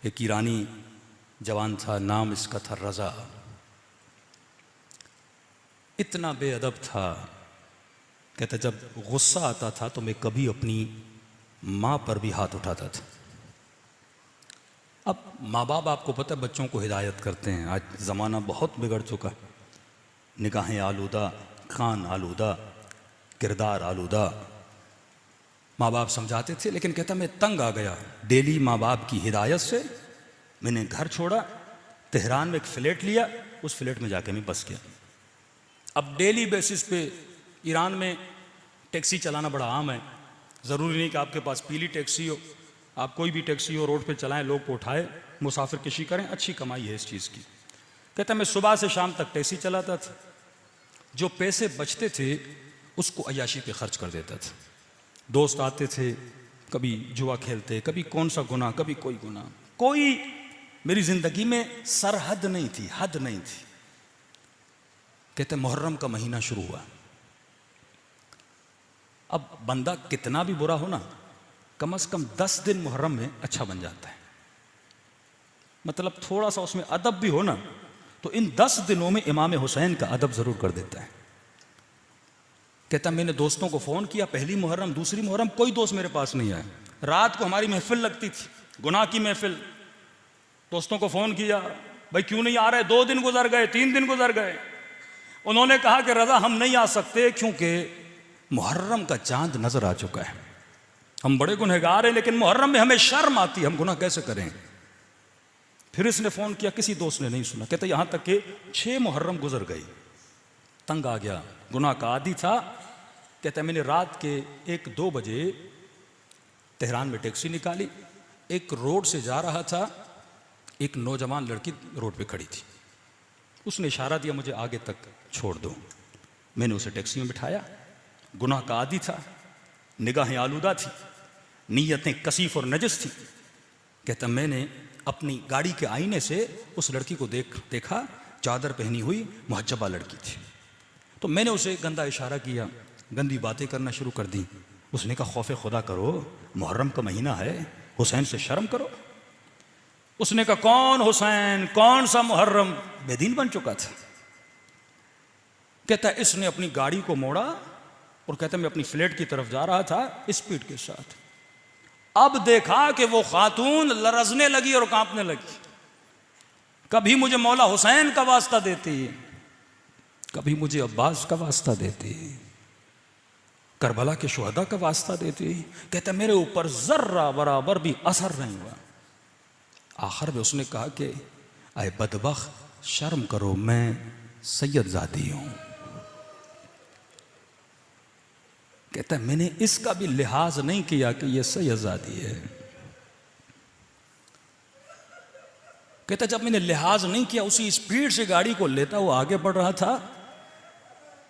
एक ईरानी जवान था, नाम इसका था रज़ा। इतना बेअदब था, कहता जब गुस्सा आता था तो मैं कभी अपनी माँ पर भी हाथ उठाता था। अब माँ बाप आपको पता है बच्चों को हिदायत करते हैं, आज ज़माना बहुत बिगड़ चुका, निगाहें आलूदा, कान आलूदा, किरदार आलूदा। माँ बाप समझाते थे, लेकिन कहता मैं तंग आ गया डेली माँ बाप की हिदायत से। मैंने घर छोड़ा, तेहरान में एक फ्लैट लिया, उस फ्लैट में जाके मैं बस गया। अब डेली बेसिस पे ईरान में टैक्सी चलाना बड़ा आम है। ज़रूरी नहीं कि आपके पास पीली टैक्सी हो, आप कोई भी टैक्सी हो रोड पे चलाएं, लोग को उठाए, मुसाफिर कशी करें, अच्छी कमाई है इस चीज़ की। कहता मैं सुबह से शाम तक टैक्सी चलाता था, जो पैसे बचते थे उसको अय्याशी पे खर्च कर देता था। दोस्त आते थे, कभी जुआ खेलते, कभी कौन सा गुनाह, कभी कोई गुनाह, कोई मेरी ज़िंदगी में सरहद नहीं थी, हद नहीं थी। कहते मुहर्रम का महीना शुरू हुआ। अब बंदा कितना भी बुरा हो ना, कम से कम 10 दिन मुहर्रम में अच्छा बन जाता है। मतलब थोड़ा सा उसमें अदब भी हो ना, तो इन 10 दिनों में इमाम हुसैन का अदब ज़रूर कर देता है। कहता मैंने दोस्तों को फ़ोन किया, पहली मुहर्रम, दूसरी मुहर्रम, कोई दोस्त मेरे पास नहीं आया। रात को हमारी महफिल लगती थी, गुनाह की महफिल। दोस्तों को फ़ोन किया, भाई क्यों नहीं आ रहे? 2 दिन गुजर गए, 3 दिन गुजर गए। उन्होंने कहा कि रज़ा हम नहीं आ सकते क्योंकि मुहर्रम का चांद नज़र आ चुका है, हम बड़े गुनहगार हैं, लेकिन मुहर्रम में हमें शर्म आती है, हम गुनाह कैसे करें। फिर इसने फ़ोन किया, किसी दोस्त ने नहीं सुना। कहता यहाँ तक कि 6 मुहर्रम गुजर गई, तंग आ गया, गुनाह का आदी था। कहता मैंने रात के 1-2 बजे तेहरान में टैक्सी निकाली, एक रोड से जा रहा था, एक नौजवान लड़की रोड पे खड़ी थी, उसने इशारा दिया मुझे आगे तक छोड़ दो। मैंने उसे टैक्सी में बिठाया। गुनाह का आदी था, निगाहें आलूदा थी, नीयतें कसीफ और नजस थी। कहता मैंने अपनी गाड़ी के आईने से उस लड़की को देखा, चादर पहनी हुई मुहज्जबा लड़की थी। तो मैंने उसे गंदा इशारा किया, गंदी बातें करना शुरू कर दी। उसने कहा खौफ खुदा करो, मुहर्रम का महीना है, हुसैन से शर्म करो। उसने कहा कौन हुसैन, कौन सा मुहर्रम, बेदीन बन चुका था। कहता इसने अपनी गाड़ी को मोड़ा और कहता मैं अपनी फ्लैट की तरफ जा रहा था स्पीड के साथ। अब देखा कि वो खातून लरजने लगी और कांपने लगी। कभी मुझे मौला हुसैन का वास्ता देती, कभी मुझे अब्बास का वास्ता देती, करबला के शुहदा का वास्ता देती। कहता मेरे ऊपर जर्रा बराबर भी असर नहीं हुआ। आखिर में उसने कहा कि अय बदबख्त शर्म करो, मैं सैयदजादी हूं। कहता है मैंने इसका भी लिहाज नहीं किया कि यह सैयदजादी है। कहता जब मैंने लिहाज नहीं किया, उसी स्पीड से गाड़ी को लेता हुआ आगे बढ़ रहा था,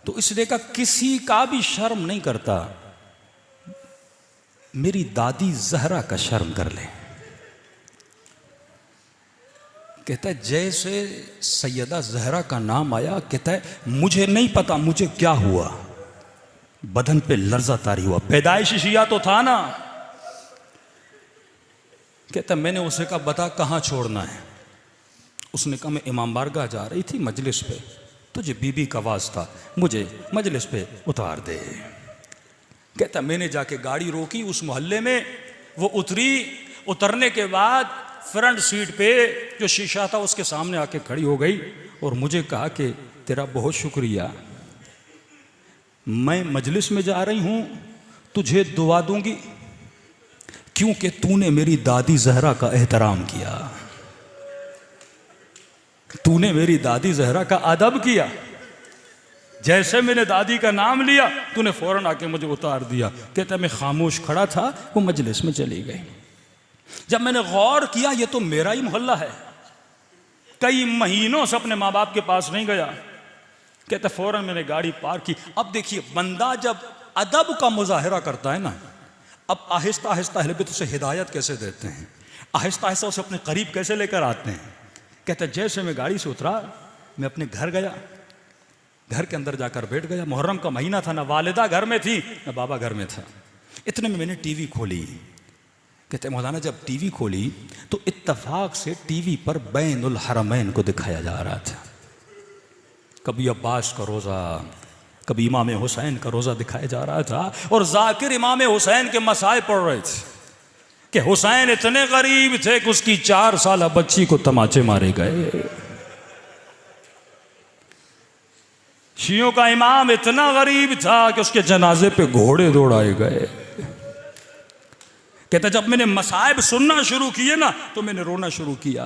तो इसलिए का किसी का भी शर्म नहीं करता, मेरी दादी जहरा का शर्म कर ले। कहता है जैसे सैयदा जहरा का नाम आया, कहता है मुझे नहीं पता मुझे क्या हुआ, बदन पे लर्जा तारी हुआ, पैदाइशी शिया तो था ना। कहता मैंने उसे कहा बता कहाँ छोड़ना है। उसने कहा मैं इमाम बारगाह जा रही थी मजलिस पे, तुझे बीबी का वास्ता मुझे मजलिस पे उतार दे। कहता मैंने जाके गाड़ी रोकी उस मोहल्ले में, वो उतरी, उतरने के बाद फ्रंट सीट पे जो शीशा था उसके सामने आके खड़ी हो गई और मुझे कहा कि तेरा बहुत शुक्रिया, मैं मजलिस में जा रही हूं, तुझे दुआ दूंगी क्योंकि तूने मेरी दादी जहरा का एहतराम किया, तूने मेरी दादी जहरा का अदब किया। जैसे मैंने दादी का नाम लिया तूने फौरन आके मुझे उतार दिया। कहता मैं खामोश खड़ा था, वो मजलिस में चली गई। जब मैंने गौर किया ये तो मेरा ही मोहल्ला है, कई महीनों से अपने माँ बाप के पास नहीं गया। कहता फौरन मैंने गाड़ी पार की। अब देखिए बंदा जब अदब का मुजाहिरा करता है ना, अब आहिस्ता आहिस्ता अहले बिदअत उसे हिदायत कैसे देते हैं, आहिस्ता आहिस्ता उसे अपने करीब कैसे लेकर आते हैं। कहता जैसे मैं गाड़ी से उतरा मैं अपने घर गया, घर के अंदर जाकर बैठ गया। मुहर्रम का महीना था, ना वालिदा घर में थी ना बाबा घर में था। इतने में मैंने टीवी खोली, कहते मौलाना जब टीवी खोली तो इत्तफाक से टीवी पर बैनुल हरमैन को दिखाया जा रहा था। कभी अब्बास का रोज़ा, कभी इमाम हुसैन का रोज़ा दिखाया जा रहा था, और जाकिर इमाम हुसैन के मसाए पढ़ रहे थे कि हुसैन इतने गरीब थे कि उसकी 4 साल बच्ची को तमाचे मारे गए। शियों का इमाम इतना गरीब था कि उसके जनाजे पे घोड़े दौड़ाए गए। कहता जब मैंने मसाइब सुनना शुरू किए ना तो मैंने रोना शुरू किया।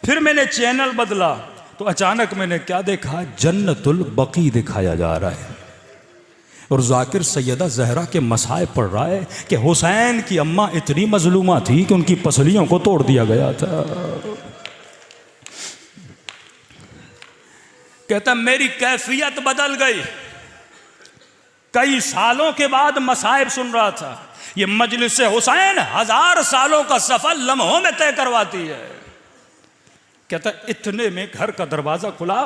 फिर मैंने चैनल बदला तो अचानक मैंने क्या देखा, जन्नतुल बकी दिखाया जा रहा है और जाकिर सैयदा जहरा के मसाइब पढ़ रहा है कि हुसैन की अम्मा इतनी मजलूमा थी कि उनकी पसलियों को तोड़ दिया गया था। कहता मेरी कैफियत बदल गई। कई सालों के बाद मसाइब सुन रहा था। ये मजलिस हुसैन 1000 सालों का सफर लम्हों में तय करवाती है। कहता इतने में घर का दरवाजा खुला,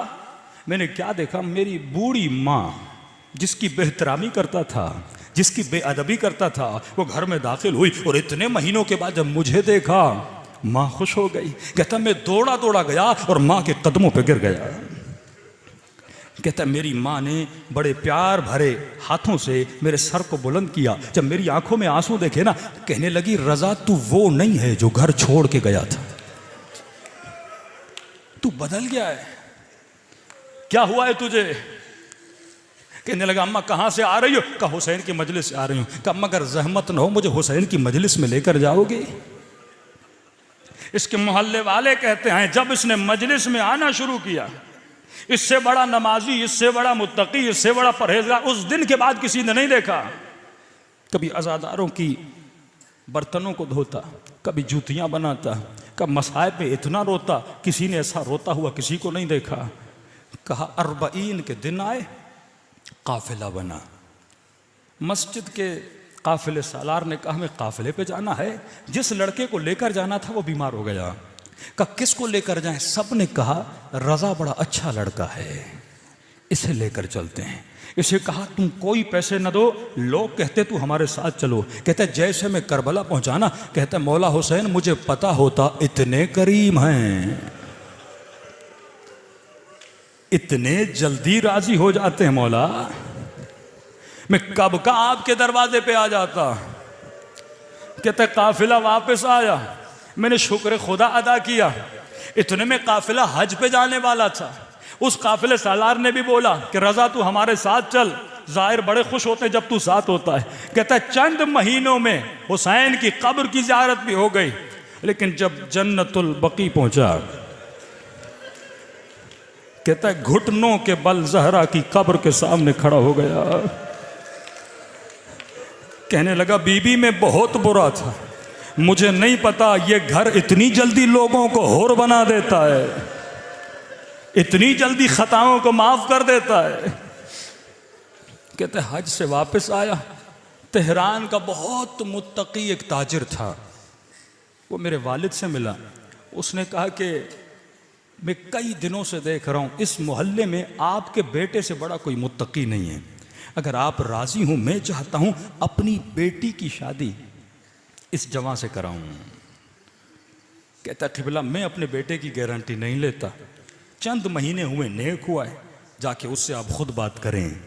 मैंने क्या देखा, मेरी बूढ़ी माँ जिसकी बेहतरामी करता था, जिसकी बेअदबी करता था, वो घर में दाखिल हुई और इतने महीनों के बाद जब मुझे देखा माँ खुश हो गई। कहता मैं दौड़ा दौड़ा गया और माँ के कदमों पे गिर गया। कहता मेरी माँ ने बड़े प्यार भरे हाथों से मेरे सर को बुलंद किया। जब मेरी आंखों में आंसू देखे ना, कहने लगी रजा तू वो नहीं है जो घर छोड़ के गया था, तू बदल गया है, क्या हुआ है तुझे। कहने लगा अम्मा कहाँ से आ रही हो, कहा हुसैन की मजलिस से आ रही हूँ। कहा अम्मा अगर जहमत न हो मुझे हुसैन की मजलिस में लेकर जाओगे। इसके मोहल्ले वाले कहते हैं जब इसने मजलिस में आना शुरू किया, इससे बड़ा नमाजी, इससे बड़ा मुत्तकी, इससे बड़ा परहेजगार उस दिन के बाद किसी ने नहीं देखा। कभी अज़ादारों की बर्तनों को धोता, कभी जूतियां बनाता, कभी मसाइब पे इतना रोता, किसी ने ऐसा रोता हुआ किसी को नहीं देखा। कहा 40 के दिन आए, काफिला बना। मस्जिद के काफिले सालार ने कहा हमें काफिले पे जाना है। जिस लड़के को लेकर जाना था वो बीमार हो गया। कहा किसको लेकर जाएं? सब ने कहा रजा बड़ा अच्छा लड़का है, इसे लेकर चलते हैं। इसे कहा तुम कोई पैसे न दो, लोग कहते तू हमारे साथ चलो। कहते जैसे मैं करबला पहुंचाना, कहते मौला हुसैन मुझे पता होता इतने करीम हैं, इतने जल्दी राजी हो जाते हैं मौला, मैं कब का आपके दरवाजे पे आ जाता। कहते काफिला वापस आया, मैंने शुक्र खुदा अदा किया। इतने में काफिला हज पे जाने वाला था। उस काफिले सालार ने भी बोला कि रजा तू हमारे साथ चल, जाहिर बड़े खुश होते हैं जब तू साथ होता है। कहता है चंद महीनों में हुसैन की कब्र की ज़ियारत भी हो गई, लेकिन जब जन्नतुल बकी पहुंचा, कहता है घुटनों के बल जहरा की कब्र के सामने खड़ा हो गया। कहने लगा बीबी में बहुत बुरा था, मुझे नहीं पता ये घर इतनी जल्दी लोगों को होर बना देता है, इतनी जल्दी खताओं को माफ कर देता है। कहते हज से वापस आया, तेहरान का बहुत मुत्तकी एक ताजिर था, वो मेरे वालिद से मिला। उसने कहा कि मैं कई दिनों से देख रहा हूँ इस मोहल्ले में आपके बेटे से बड़ा कोई मुत्तकी नहीं है। अगर आप राजी हूँ, मैं चाहता हूँ अपनी बेटी की शादी इस जवां से कराऊं। कहता क़िबला मैं अपने बेटे की गारंटी नहीं लेता, चंद महीने हुए, नेक हुआ है, जाके उससे आप खुद बात करें।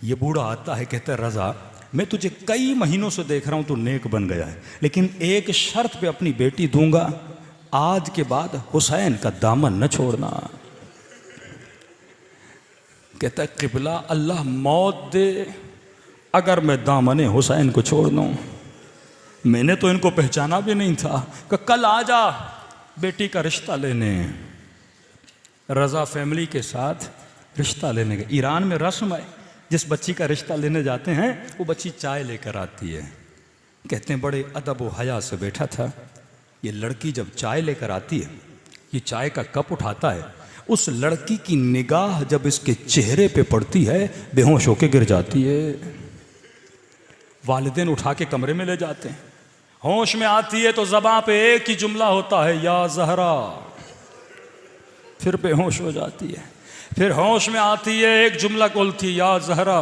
ये बूढ़ा आता है, कहता है रजा मैं तुझे कई महीनों से देख रहा हूं, तू नेक बन गया है, लेकिन एक शर्त पे अपनी बेटी दूंगा, आज के बाद हुसैन का दामन न छोड़ना। कहता है क़िबला अल्लाह मौत दे अगर मैं दामन हुसैन को छोड़ दूं। मैंने तो इनको पहचाना भी नहीं था कि कल आ जा बेटी का रिश्ता लेने। रजा फैमिली के साथ रिश्ता लेने गए। ईरान में रस्म है, जिस बच्ची का रिश्ता लेने जाते हैं वो बच्ची चाय लेकर आती है। कहते हैं बड़े अदब व हया से बैठा था। ये लड़की जब चाय लेकर आती है, ये चाय का कप उठाता है, उस लड़की की निगाह जब इसके चेहरे पे पड़ती है बेहोश होकर गिर जाती है। वालिदैन उठा के कमरे में ले जाते हैं। होश में आती है तो ज़बां पे एक ही जुमला होता है या ज़हरा, फिर बेहोश हो जाती है। फिर होश में आती है, एक जुमला बोलती या ज़हरा,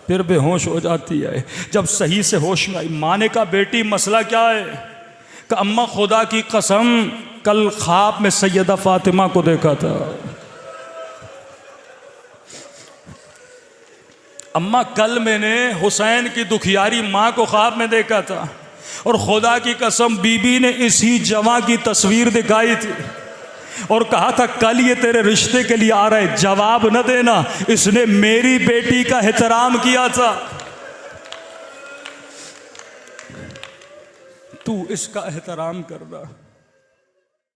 फिर बेहोश हो जाती है। जब सही से होश में आई, माँ ने कहा बेटी मसला क्या है? कि अम्मा खुदा की कसम कल ख्वाब में सैयदा फातिमा को देखा था। अम्मा कल मैंने हुसैन की दुखियारी माँ को ख्वाब में देखा था और खुदा की कसम बीबी ने इसी जवां की तस्वीर दिखाई थी और कहा था कल ये तेरे रिश्ते के लिए आ रहे, जवाब न देना, इसने मेरी बेटी का एहतराम किया था, तू इसका एहतराम करना।